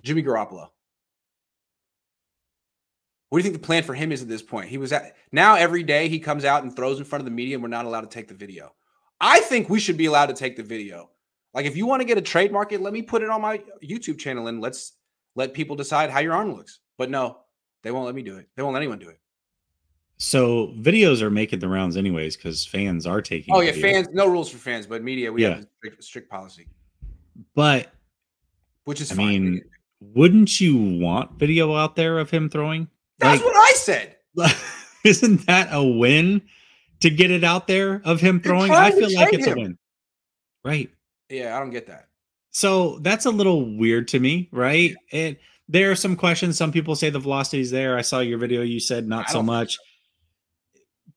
Jimmy Garoppolo. What do you think the plan for him is at this point? Now every day he comes out and throws in front of the media and we're not allowed to take the video. I think we should be allowed to take the video. Like, if you want to get a trademark it, let me put it on my YouTube channel and let's let people decide how your arm looks. But no, they won't let me do it. They won't let anyone do it. So videos are making the rounds anyways because fans are taking. Oh yeah, fans. No rules for fans, but media we have a strict policy. But which is I fine. mean, wouldn't you want video out there of him throwing? That's what I said. Isn't that a win to get it out there of him throwing? I feel like it's a win. Right. Yeah, I don't get that. So that's a little weird to me, right? Yeah. There are some questions. Some people say the velocity is there. I saw your video. You said not so much.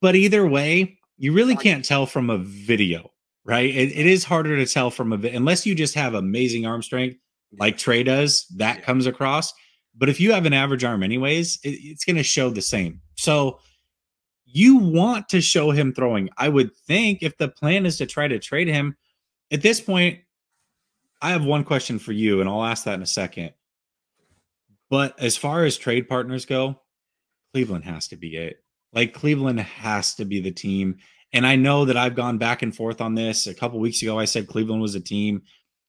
But either way, you really can't tell from a video, right? It is harder to tell from unless you just have amazing arm strength like Trey does. That comes across. But if you have an average arm anyways, it's going to show the same. So you want to show him throwing. I would think if the plan is to try to trade him, at this point, I have one question for you, and I'll ask that in a second. But as far as trade partners go, Cleveland has to be it. Like, Cleveland has to be the team. And I know that I've gone back and forth on this. A couple weeks ago, I said Cleveland was a team.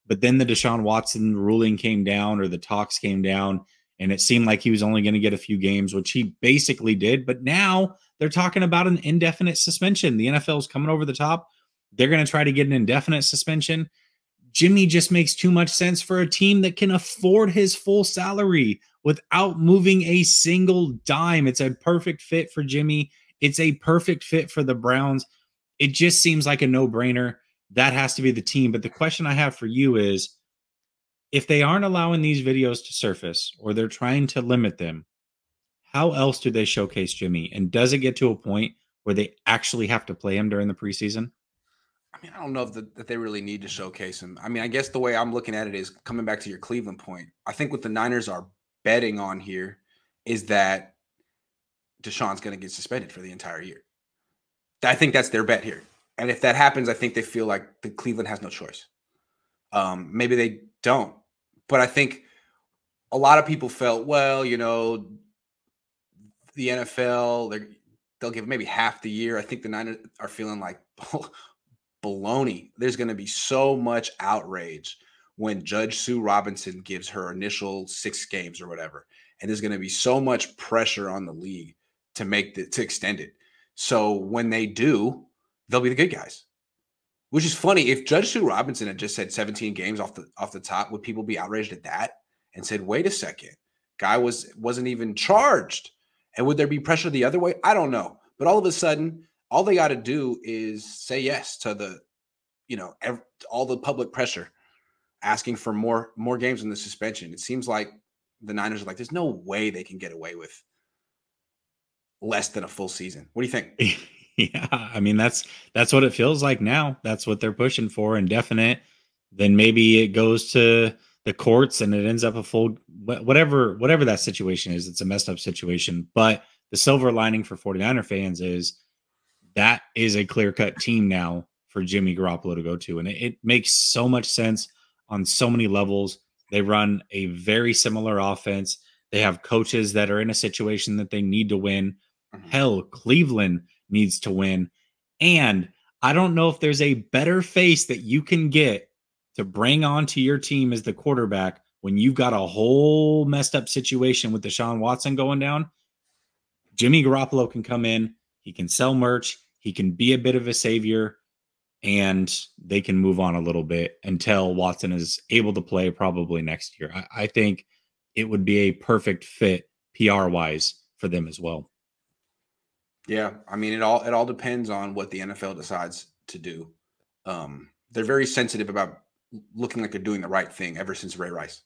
But then the Deshaun Watson ruling came down, or the talks came down, and it seemed like he was only going to get a few games, which he basically did. But now they're talking about an indefinite suspension. The NFL is coming over the top. They're going to try to get an indefinite suspension. Jimmy just makes too much sense for a team that can afford his full salary without moving a single dime. It's a perfect fit for Jimmy. It's a perfect fit for the Browns. It just seems like a no-brainer. That has to be the team. But the question I have for you is, if they aren't allowing these videos to surface, or they're trying to limit them, how else do they showcase Jimmy? And does it get to a point where they actually have to play him during the preseason? I mean, I don't know if that they really need to showcase him. I mean, I guess the way I'm looking at it is, coming back to your Cleveland point, I think what the Niners are betting on here is that Deshaun's going to get suspended for the entire year. I think that's their bet here. And if that happens, I think they feel like the Cleveland has no choice. Maybe they don't. But I think a lot of people felt, well, you know, the NFL, they'll give maybe half the year. I think the Niners are feeling like baloney. There's going to be so much outrage when Judge Sue Robinson gives her initial 6 games or whatever. And there's going to be so much pressure on the league to extend it. So when they do, they'll be the good guys. Which is funny. If Judge Sue Robinson had just said 17 games off the top, would people be outraged at that and said, wait a second, guy wasn't even charged? And would there be pressure the other way? I don't know. But all of a sudden, all they got to do is say yes to the, you know, all the public pressure asking for more games in the suspension. It seems like the Niners are like, there's no way they can get away with less than a full season. What do you think? Yeah, I mean, that's what it feels like now. That's what they're pushing for, indefinite. Then maybe it goes to the courts and it ends up a full, whatever that situation is. It's a messed up situation. But the silver lining for 49er fans is that is a clear-cut team now for Jimmy Garoppolo to go to. And it makes so much sense on so many levels. They run a very similar offense. They have coaches that are in a situation that they need to win. Hell, Cleveland needs to win. And I don't know if there's a better face that you can get to bring onto your team as the quarterback when you've got a whole messed up situation with Deshaun Watson going down. Jimmy Garoppolo can come in. He can sell merch. He can be a bit of a savior. And they can move on a little bit until Watson is able to play probably next year. I think it would be a perfect fit PR-wise for them as well. Yeah, I mean, it all depends on what the NFL decides to do. They're very sensitive about looking like they're doing the right thing ever since Ray Rice.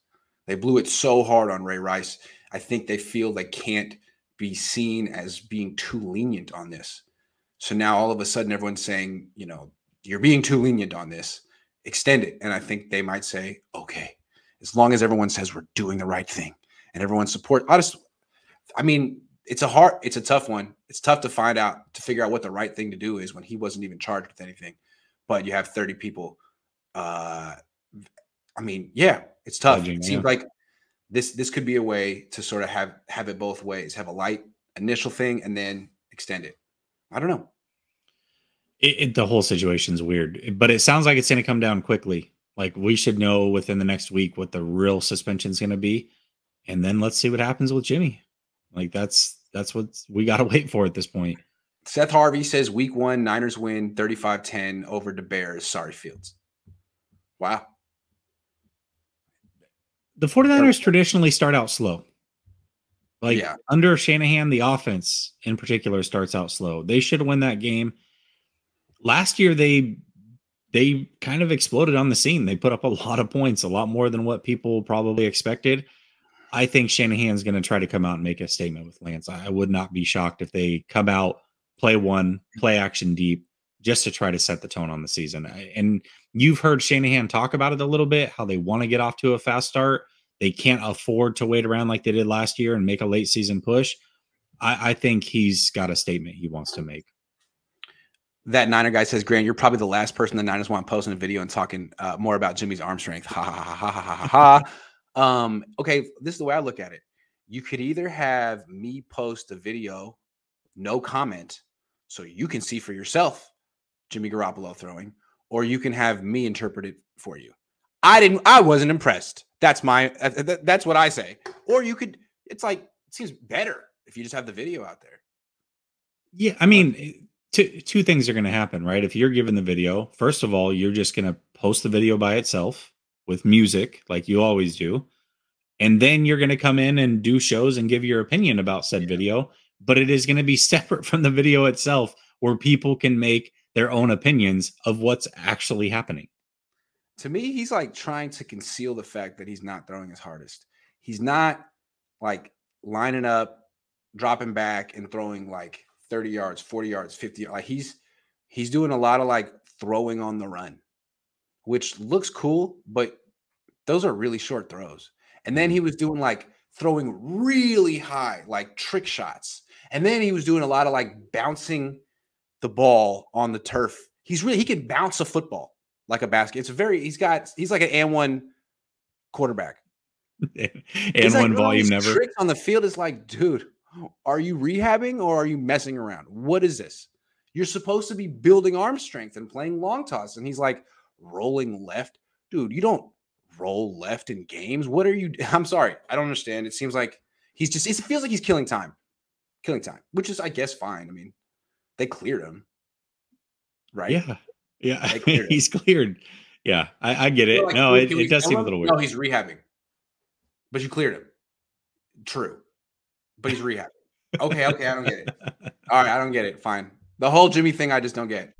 They blew it so hard on Ray Rice. I think they feel they can't be seen as being too lenient on this. So now all of a sudden everyone's saying, you know, you're being too lenient on this. Extend it. And I think they might say, okay, as long as everyone says we're doing the right thing and everyone support. I mean, it's a tough one. It's tough to figure out what the right thing to do is when he wasn't even charged with anything. But you have 30 people. I mean, yeah, it's tough. It seems like this could be a way to sort of have it both ways, have a light initial thing and then extend it. I don't know. The whole situation's weird, but it sounds like it's going to come down quickly. Like we should know within the next week what the real suspension is going to be, and then let's see what happens with Jimmy. Like that's what we got to wait for at this point. Seth Harvey says week 1 Niners win 35-10 over the Bears. Sorry, Fields. Wow. The 49ers traditionally start out slow. Like under Shanahan, the offense in particular starts out slow. They should win that game. Last year, they kind of exploded on the scene. They put up a lot of points, a lot more than what people probably expected. I think Shanahan's going to try to come out and make a statement with Lance. I would not be shocked if they come out, play action deep, just to try to set the tone on the season. And you've heard Shanahan talk about it a little bit, how they want to get off to a fast start. They can't afford to wait around like they did last year and make a late season push. I think he's got a statement he wants to make. That Niner guy says, Grant, you're probably the last person the Niners want posting a video and talking more about Jimmy's arm strength. Ha ha ha ha ha ha ha. Okay, this is the way I look at it. You could either have me post a video, no comment, so you can see for yourself Jimmy Garoppolo throwing, or you can have me interpret it for you. I wasn't impressed. That's what I say. Or you could, it's like, it seems better if you just have the video out there. Yeah, I mean, two things are going to happen, right? If you're given the video, first of all, you're just going to post the video by itself with music like you always do. And then you're going to come in and do shows and give your opinion about said video, but it is going to be separate from the video itself where people can make their own opinions of what's actually happening. To me, he's like trying to conceal the fact that he's not throwing his hardest. He's not like lining up, dropping back and throwing like 30 yards, 40 yards, 50. Like he's doing a lot of like throwing on the run, which looks cool, but those are really short throws. And then he was doing like throwing really high, like trick shots. And then he was doing a lot of like bouncing the ball on the turf. He can bounce a football like a basket. He's like an and-one quarterback. And one volume never. Tricks on the field is like, dude, are you rehabbing or are you messing around? What is this? You're supposed to be building arm strength and playing long toss. And he's like rolling left. Dude, you don't roll left in games. What are you? I'm sorry. I don't understand. It seems like it feels like he's killing time, which is, I guess, fine. I mean, they cleared him. Right. Yeah. He's cleared. Yeah. I get it. Like, no, it does seem a little weird. No, he's rehabbing, but you cleared him. True. But he's rehabbing. Okay. I don't get it. All right. I don't get it. Fine. The whole Jimmy thing, I just don't get.